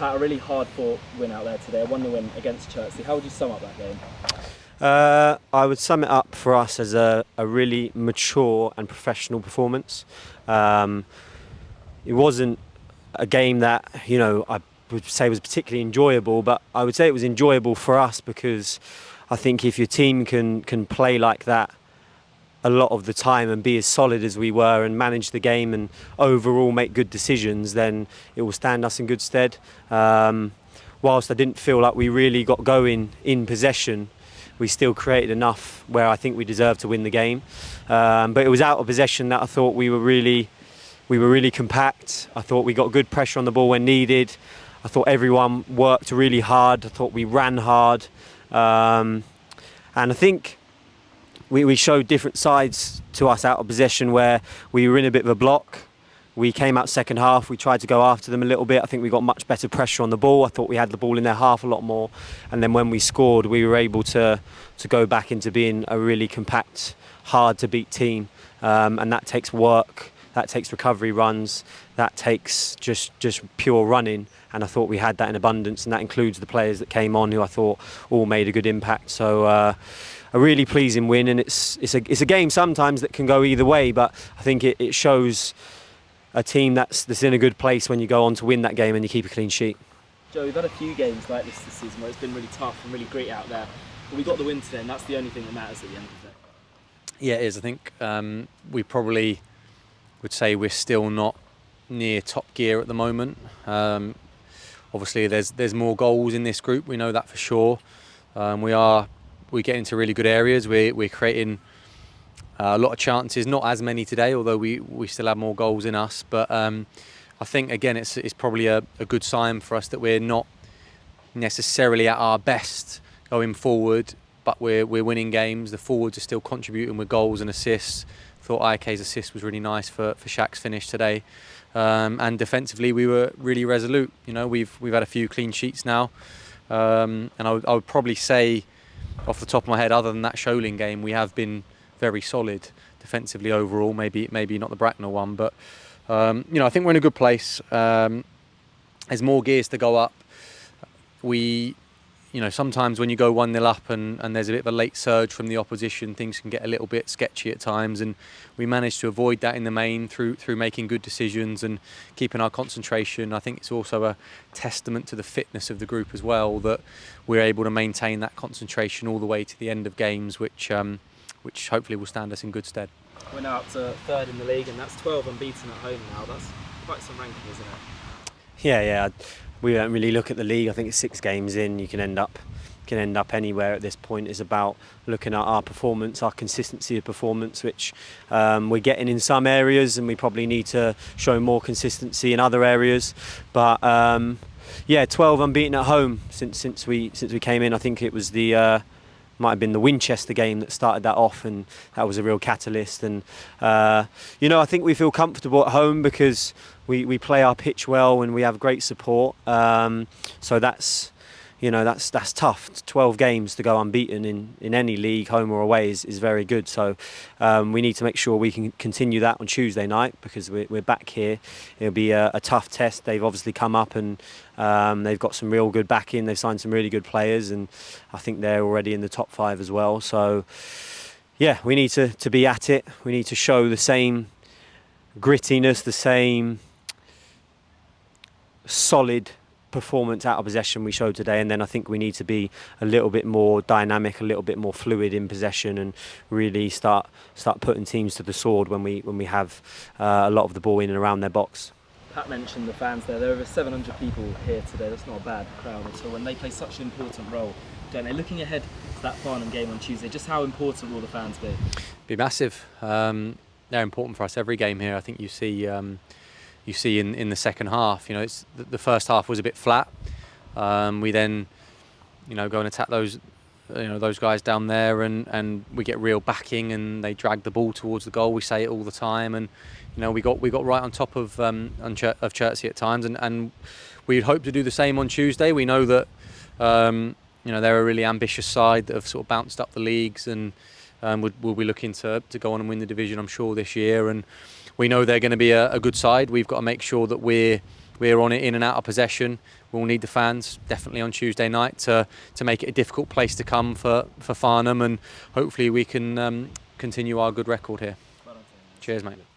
Pat, a really hard-fought win out there today, a 1-0 win against Chertsey. How would you sum up that game? I would sum it up for us as a really mature and professional performance. It wasn't a game that, I would say was particularly enjoyable, but I would say it was enjoyable for us because I think if your team can play like that a lot of the time and be as solid as we were and manage the game and overall make good decisions, then it will stand us in good stead. Whilst I didn't feel like we really got going in possession, we still created enough where I think we deserved to win the game. But it was out of possession that I thought we were really compact. I thought we got good pressure on the ball when needed. I thought everyone worked really hard. I thought we ran hard. And I think we showed different sides to us out of possession where we were in a bit of a block. We came out second half, we tried to go after them a little bit. I think we got much better pressure on the ball. I thought we had the ball in their half a lot more. And then when we scored, we were able to go back into being a really compact, hard to beat team. And that takes work, that takes recovery runs, that takes just pure running. And I thought we had that in abundance, and that includes the players that came on who I thought all made a good impact. So a really pleasing win, and it's a game sometimes that can go either way, but I think it shows a team that's in a good place when you go on to win that game and you keep a clean sheet. Joe, we've had a few games like this season where it's been really tough and really gritty out there, but we got the win today, and that's the only thing that matters at the end of the day. Yeah, it is. I think we probably would say we're still not near top gear at the moment. Obviously, there's more goals in this group. We know that for sure. We get into really good areas. We're creating a lot of chances, not as many today, although we still have more goals in us. But I think, again, it's probably a good sign for us that we're not necessarily at our best going forward, but we're winning games. The forwards are still contributing with goals and assists. Thought IK's assist was really nice for Shaq's finish today. And defensively, we were really resolute. We've had a few clean sheets now. And I would probably say, off the top of my head, other than that Sholing game, we have been very solid defensively overall. Maybe not the Bracknell one, but I think we're in a good place. There's more gears to go up. Sometimes when you go 1-0 up and there's a bit of a late surge from the opposition, things can get a little bit sketchy at times, and we managed to avoid that in the main through making good decisions and keeping our concentration. I think it's also a testament to the fitness of the group as well that we're able to maintain that concentration all the way to the end of games, which hopefully will stand us in good stead. We're now up to third in the league, and that's 12 unbeaten at home now. That's quite some ranking, isn't it? Yeah. We don't really look at the league. I think it's 6 games in. You can end up anywhere at this point. It's about looking at our performance, our consistency of performance, which we're getting in some areas, and we probably need to show more consistency in other areas. But 12 unbeaten at home since we came in. I think it was might have been the Winchester game that started that off, and that was a real catalyst. And I think we feel comfortable at home because we play our pitch well and we have great support. So that's tough. 12 games to go unbeaten in any league, home or away, is very good. So we need to make sure we can continue that on Tuesday night because we're back here. It'll be a tough test. They've obviously come up and they've got some real good backing. They've signed some really good players, and I think they're already in the top 5 as well. So we need to be at it. We need to show the same grittiness, the same solid performance out of possession we showed today, and then I think we need to be a little bit more dynamic, a little bit more fluid in possession, and really start putting teams to the sword when we have a lot of the ball in and around their box. Pat mentioned the fans there. There are over 700 people here today. That's not a bad crowd at all, and they play such an important role, don't they? Looking ahead to that Farnham game on Tuesday, just how important will the fans be? Be massive. They're important for us every game here. I think you see in the second half, it's the first half was a bit flat. We then, go and attack those guys down there, and we get real backing, and they drag the ball towards the goal. We say it all the time, and we got right on top of Chertsey at times, and we'd hope to do the same on Tuesday. We know that they're a really ambitious side that have sort of bounced up the leagues, and we'll be looking to go on and win the division, I'm sure, this year. And we know they're going to be a good side. We've got to make sure that we're we're on it in and out of possession. We'll need the fans definitely on Tuesday night to make it a difficult place to come for Farnham, and hopefully we can continue our good record here. Cheers, mate.